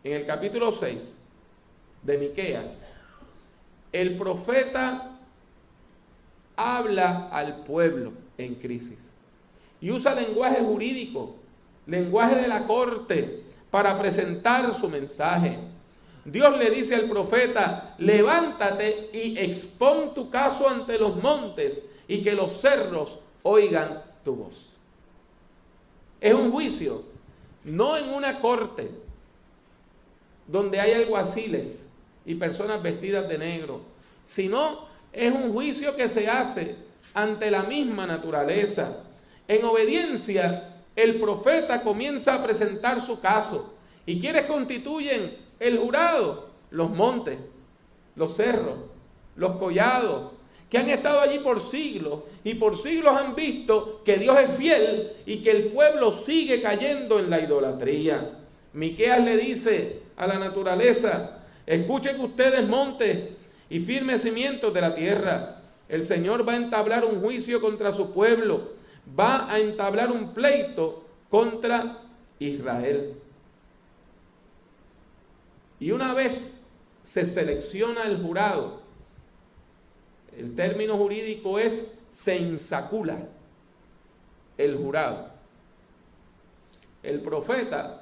en el capítulo 6 de Miqueas, el profeta habla al pueblo en crisis y usa lenguaje jurídico, lenguaje de la corte para presentar su mensaje. Dios le dice al profeta: levántate y expón tu caso ante los montes y que los cerros oigan tu voz. Es un juicio, no en una corte donde hay alguaciles y personas vestidas de negro, sino es un juicio que se hace ante la misma naturaleza. En obediencia, el profeta comienza a presentar su caso. ¿Y quiénes constituyen el jurado? Los montes, los cerros, los collados, que han estado allí por siglos, y por siglos han visto que Dios es fiel y que el pueblo sigue cayendo en la idolatría. Miqueas le dice a la naturaleza: escuchen ustedes, montes y firmes cimientos de la tierra, el Señor va a entablar un juicio contra su pueblo, va a entablar un pleito contra Israel. Y una vez se selecciona el jurado, el término jurídico es se insacula el jurado. El profeta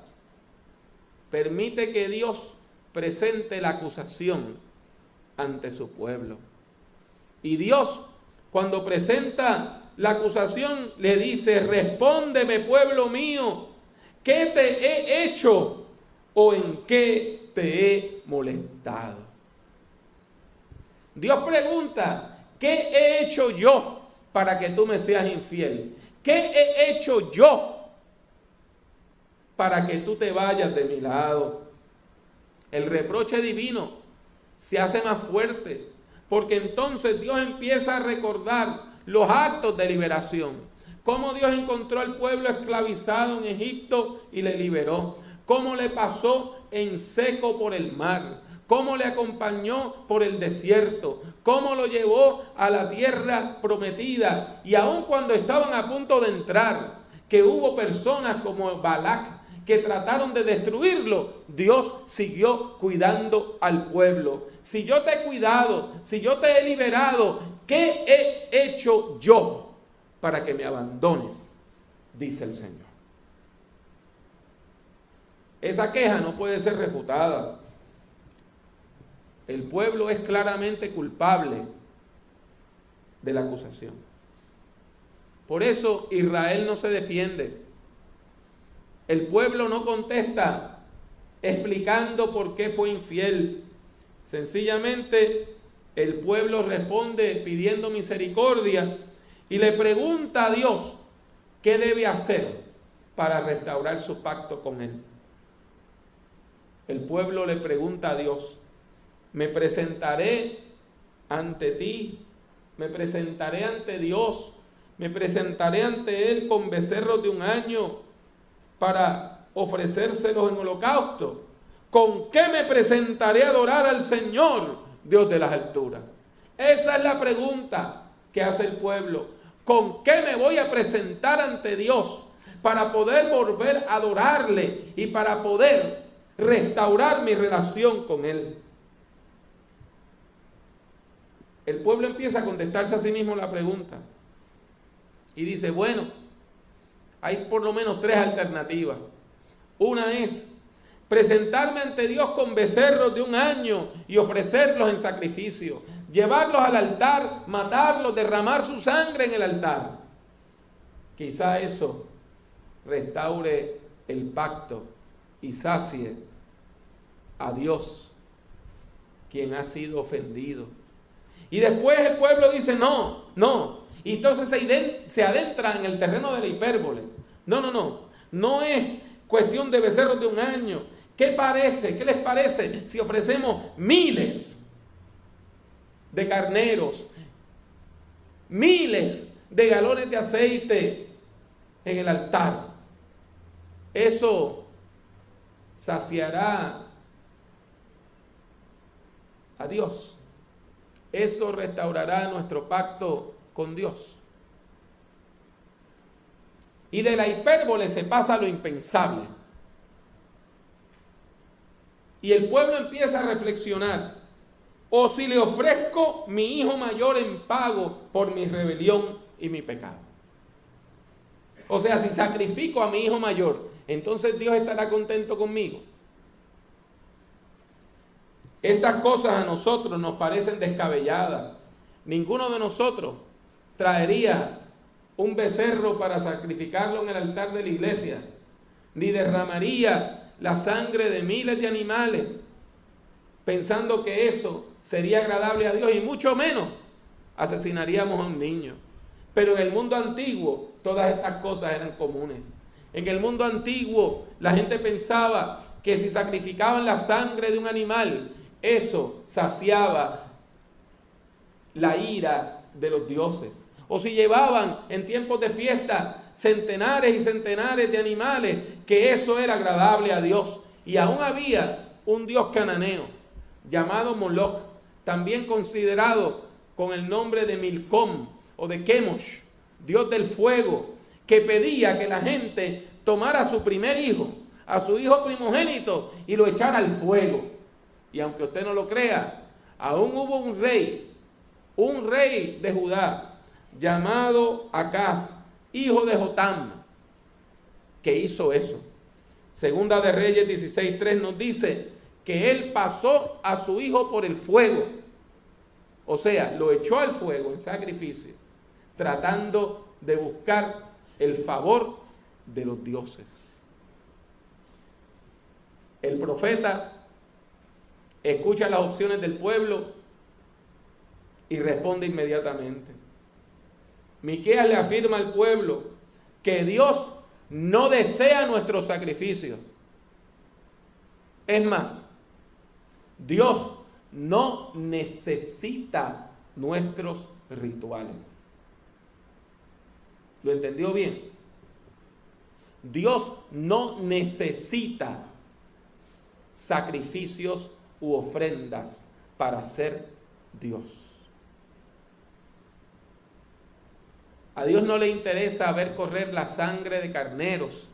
permite que Dios presente la acusación ante su pueblo. Y Dios, cuando presenta la acusación, le dice: respóndeme, pueblo mío, ¿qué te he hecho o en qué te he molestado? Dios pregunta: ¿qué he hecho yo para que tú me seas infiel? ¿Qué he hecho yo para que tú te vayas de mi lado? El reproche divino se hace más fuerte, porque entonces Dios empieza a recordar los actos de liberación. Cómo Dios encontró al pueblo esclavizado en Egipto y le liberó. Cómo le pasó en seco por el mar. Cómo le acompañó por el desierto. Cómo lo llevó a la tierra prometida. Y aun cuando estaban a punto de entrar, que hubo personas como Balac que trataron de destruirlo, Dios siguió cuidando al pueblo. Si yo te he cuidado, si yo te he liberado, ¿qué he hecho yo para que me abandones? Dice el Señor. Esa queja no puede ser refutada. El pueblo es claramente culpable de la acusación. Por eso Israel no se defiende. El pueblo no contesta explicando por qué fue infiel. Sencillamente el pueblo responde pidiendo misericordia y le pregunta a Dios qué debe hacer para restaurar su pacto con él. El pueblo le pregunta a Dios: me presentaré ante ti, me presentaré ante Dios, me presentaré ante él con becerros de un año para ofrecérselos en holocausto. ¿Con qué me presentaré a adorar al Señor, Dios de las alturas? Esa es la pregunta que hace el pueblo. ¿Con qué me voy a presentar ante Dios para poder volver a adorarle y para poder restaurar mi relación con Él? El pueblo empieza a contestarse a sí mismo la pregunta y dice: bueno, hay por lo menos tres alternativas. Una es presentarme ante Dios con becerros de un año y ofrecerlos en sacrificio, llevarlos al altar, matarlos, derramar su sangre en el altar. Quizá eso restaure el pacto y sacie a Dios, quien ha sido ofendido. Y después el pueblo dice: no. Y entonces se adentra en el terreno de la hipérbole. No es cuestión de becerros de un año. ¿Qué les parece si ofrecemos miles de carneros, miles de galones de aceite en el altar? Eso saciará a Dios. Eso restaurará nuestro pacto con Dios. Y de la hipérbole se pasa a lo impensable. Y el pueblo empieza a reflexionar. O si le ofrezco mi hijo mayor en pago por mi rebelión y mi pecado. O sea, si sacrifico a mi hijo mayor, entonces Dios estará contento conmigo. Estas cosas a nosotros nos parecen descabelladas. Ninguno de nosotros traería un becerro para sacrificarlo en el altar de la iglesia, ni derramaría la sangre de miles de animales pensando que eso sería agradable a Dios, y mucho menos asesinaríamos a un niño. Pero en el mundo antiguo todas estas cosas eran comunes. En el mundo antiguo la gente pensaba que si sacrificaban la sangre de un animal, eso saciaba la ira de los dioses. O si llevaban en tiempos de fiesta centenares y centenares de animales, que eso era agradable a Dios. Y aún había un dios cananeo llamado Moloch, también considerado con el nombre de Milcom o de Chemosh, dios del fuego, que pedía que la gente tomara a su primer hijo, a su hijo primogénito, y lo echara al fuego. Y aunque usted no lo crea, aún hubo un rey de Judá, llamado Acaz, hijo de Jotam, que hizo eso. Segunda de Reyes 16:3 nos dice que él pasó a su hijo por el fuego. O sea, lo echó al fuego en sacrificio, tratando de buscar el favor de los dioses. El profeta escucha las opciones del pueblo y responde inmediatamente. Miqueas le afirma al pueblo que Dios no desea nuestro sacrificio. Es más, Dios no necesita nuestros rituales. ¿Lo entendió bien? Dios no necesita sacrificios u ofrendas para ser Dios. A Dios no le interesa ver correr la sangre de carneros.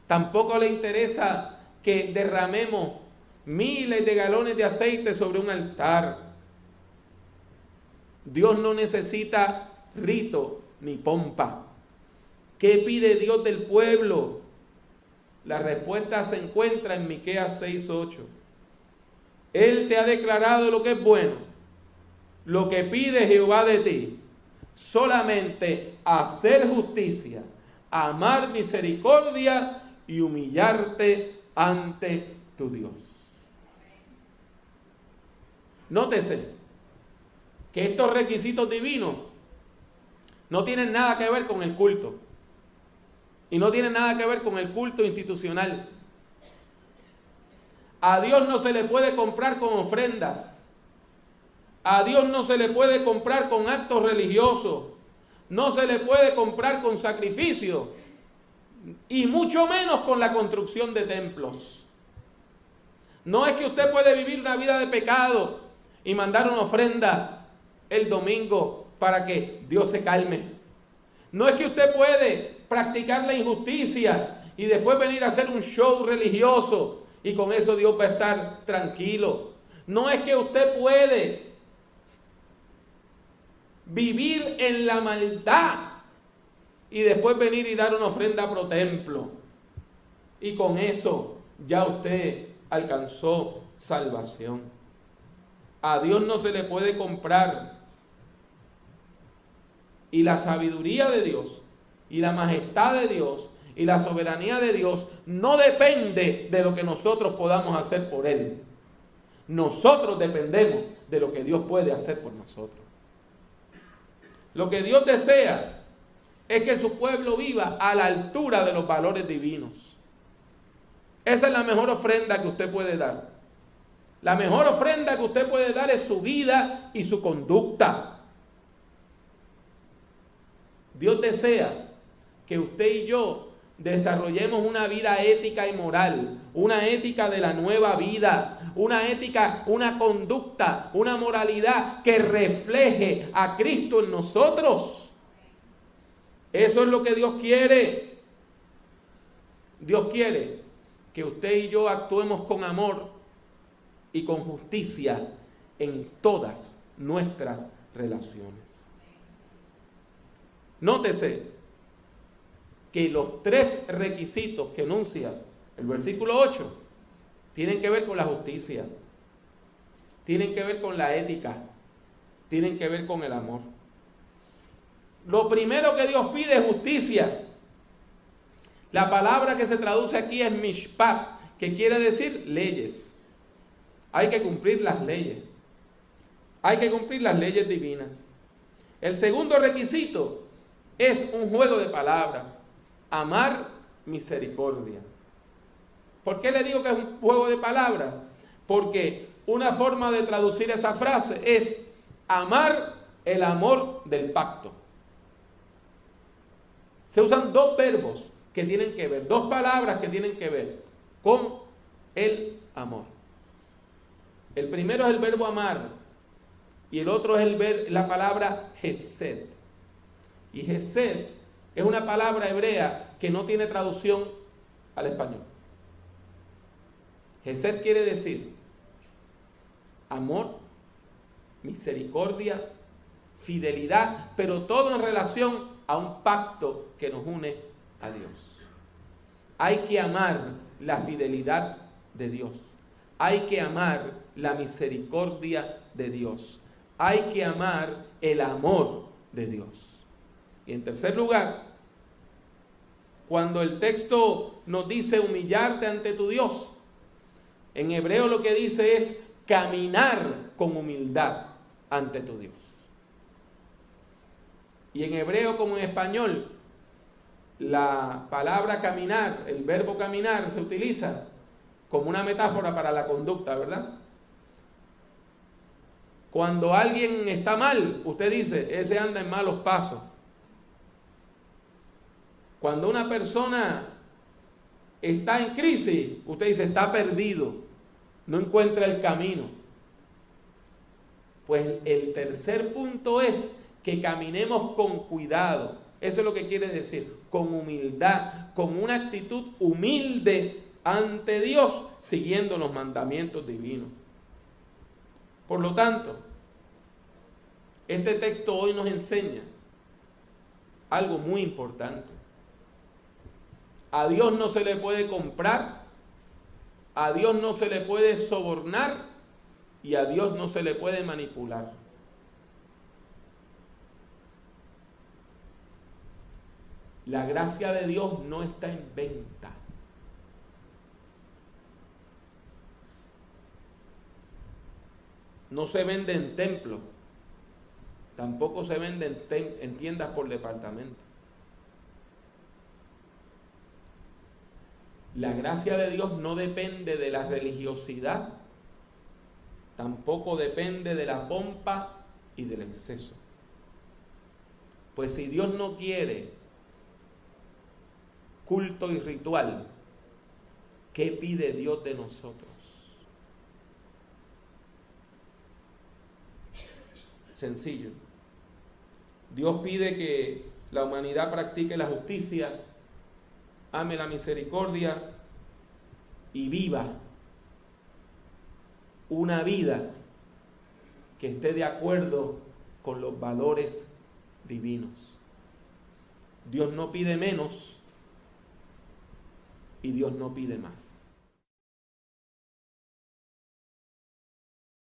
Tampoco le interesa que derramemos miles de galones de aceite sobre un altar. Dios no necesita rito ni pompa. ¿Qué pide Dios del pueblo? La respuesta se encuentra en Miqueas 6:8. Él te ha declarado lo que es bueno, lo que pide Jehová de ti, solamente hacer justicia, amar misericordia y humillarte ante tu Dios. Nótese que estos requisitos divinos no tienen nada que ver con el culto y no tienen nada que ver con el culto institucional. A Dios no se le puede comprar con ofrendas. A Dios no se le puede comprar con actos religiosos. No se le puede comprar con sacrificio. Y mucho menos con la construcción de templos. No es que usted puede vivir una vida de pecado y mandar una ofrenda el domingo para que Dios se calme. No es que usted puede practicar la injusticia y después venir a hacer un show religioso y con eso Dios va a estar tranquilo. No es que usted puede vivir en la maldad y después venir y dar una ofrenda pro templo y con eso ya usted alcanzó salvación. A Dios no se le puede comprar, y la sabiduría de Dios y la majestad de Dios y la soberanía de Dios no depende de lo que nosotros podamos hacer por Él. Nosotros dependemos de lo que Dios puede hacer por nosotros. Lo que Dios desea es que su pueblo viva a la altura de los valores divinos. Esa es la mejor ofrenda que usted puede dar. La mejor ofrenda que usted puede dar es su vida y su conducta. Dios desea que usted y yo desarrollemos una vida ética y moral, una ética de la nueva vida, una ética, una conducta, una moralidad que refleje a Cristo en nosotros. Eso es lo que Dios quiere. Dios quiere que usted y yo actuemos con amor y con justicia en todas nuestras relaciones. Nótese que los 3 requisitos que enuncia el versículo 8 tienen que ver con la justicia, tienen que ver con la ética, tienen que ver con el amor. Lo primero que Dios pide es justicia. La palabra que se traduce aquí es mishpat, que quiere decir leyes. Hay que cumplir las leyes. Hay que cumplir las leyes divinas. El segundo requisito es un juego de palabras. Amar misericordia. ¿Por qué le digo que es un juego de palabras? Porque una forma de traducir esa frase es amar el amor del pacto. Se usan 2 verbos que tienen que ver, 2 palabras que tienen que ver con el amor. El primero es el verbo amar y el otro es la palabra hesed. Y hesed es una palabra hebrea que no tiene traducción al español. Hesed quiere decir amor, misericordia, fidelidad, pero todo en relación a un pacto que nos une a Dios. Hay que amar la fidelidad de Dios. Hay que amar la misericordia de Dios. Hay que amar el amor de Dios. Y en tercer lugar, cuando el texto nos dice humillarte ante tu Dios, en hebreo lo que dice es caminar con humildad ante tu Dios. Y en hebreo como en español, la palabra caminar, el verbo caminar se utiliza como una metáfora para la conducta, ¿verdad? Cuando alguien está mal, usted dice, ese anda en malos pasos. Cuando una persona está en crisis, usted dice, está perdido, no encuentra el camino. Pues el tercer punto es que caminemos con cuidado. Eso es lo que quiere decir, con humildad, con una actitud humilde ante Dios, siguiendo los mandamientos divinos. Por lo tanto, este texto hoy nos enseña algo muy importante. A Dios no se le puede comprar, a Dios no se le puede sobornar y a Dios no se le puede manipular. La gracia de Dios no está en venta. No se vende en templos, tampoco se vende en tiendas por departamento. La gracia de Dios no depende de la religiosidad, tampoco depende de la pompa y del exceso. Pues si Dios no quiere culto y ritual, ¿qué pide Dios de nosotros? Sencillo. Dios pide que la humanidad practique la justicia, ame la misericordia y viva una vida que esté de acuerdo con los valores divinos. Dios no pide menos y Dios no pide más.